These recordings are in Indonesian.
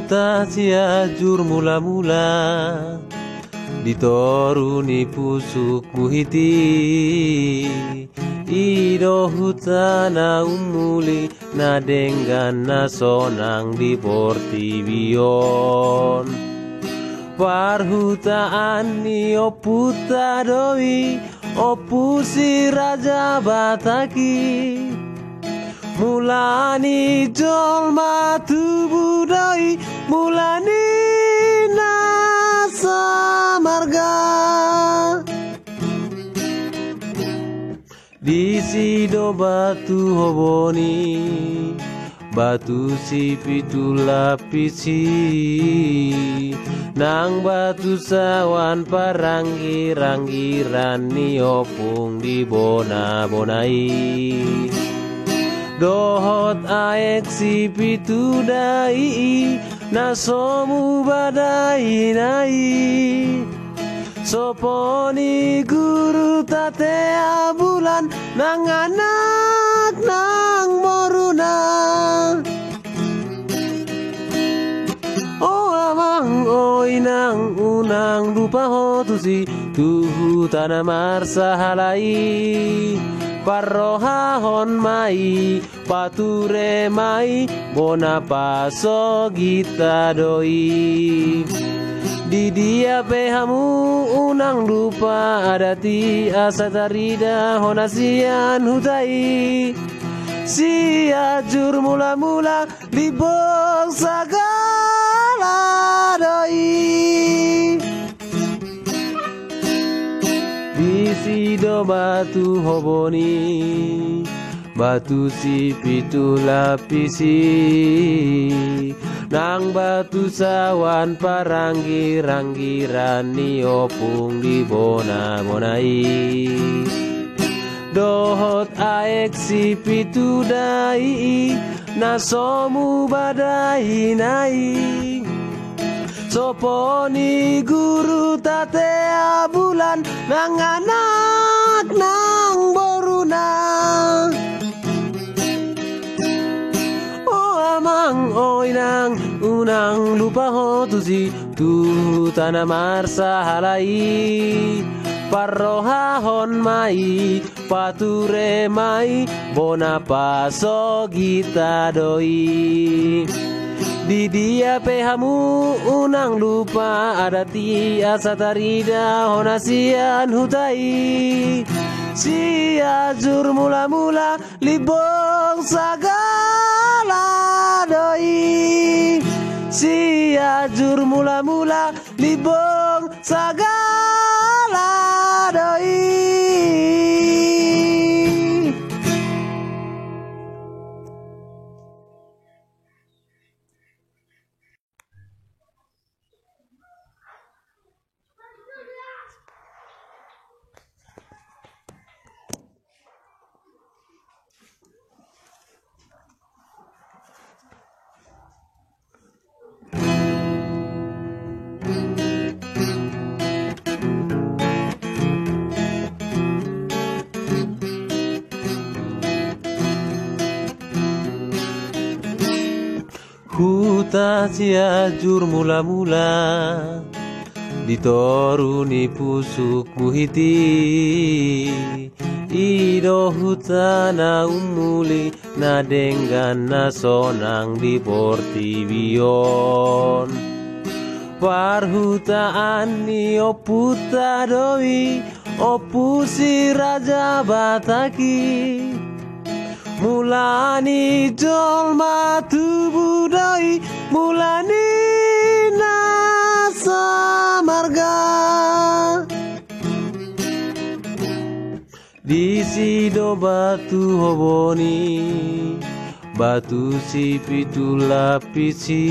Huta ciajur mula-mula ditoruni pusuk muhiti ido hutana umuli na denggan na sonang di portibion parhutaan ni oputa doi opusi raja bataki mulani jolma tubudai mulani nasa marga di sido batu hoboni batu si pitu lapisi nang batu sawan paranggi-ranggiran ni opung di bona-bonai dohot aek si pitu dai nasomu badai nai soponi guru tate bulan nang anak nang moruna oh amang oi nang unang lupa hotusi tuhu tanah marsa halai parrohahon mai pature mai bona paso gita doi di dia pehamu unang lupa adati asatarida honasian hutai siajur mula-mula libok sagala doi sido batu hoboni batu si pitu lapisi nang batu sawan paranggi-ranggiran ni opung di bona-bonai dohot aek si pitu dai nasomu badai nai soponi guru tate bulan nang anak nang boruna oh amang oi nang unang lupa hotusi tu tanah marsa halai parrohahon mai pature mai bona paso gita doi di dia pehamu unang lupa adati asatarida honasian hutai siajur mula-mula libong sagala doi siajur mula-mula libong sagala doi. Huta ciajur mula-mula ditoruni pusuk muhiti ido hutana umuli na denggan na sonang di portibion parhutaan ni oputa doi opusi raja bataki mulani jolma tubudai mulani nasa marga di sido batu hoboni batu si pitu lapisi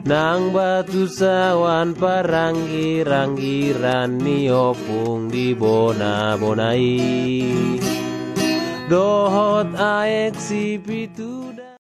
nang batu sawan paranggi-ranggiran ni opung di bona-bonai dohot aek si pitu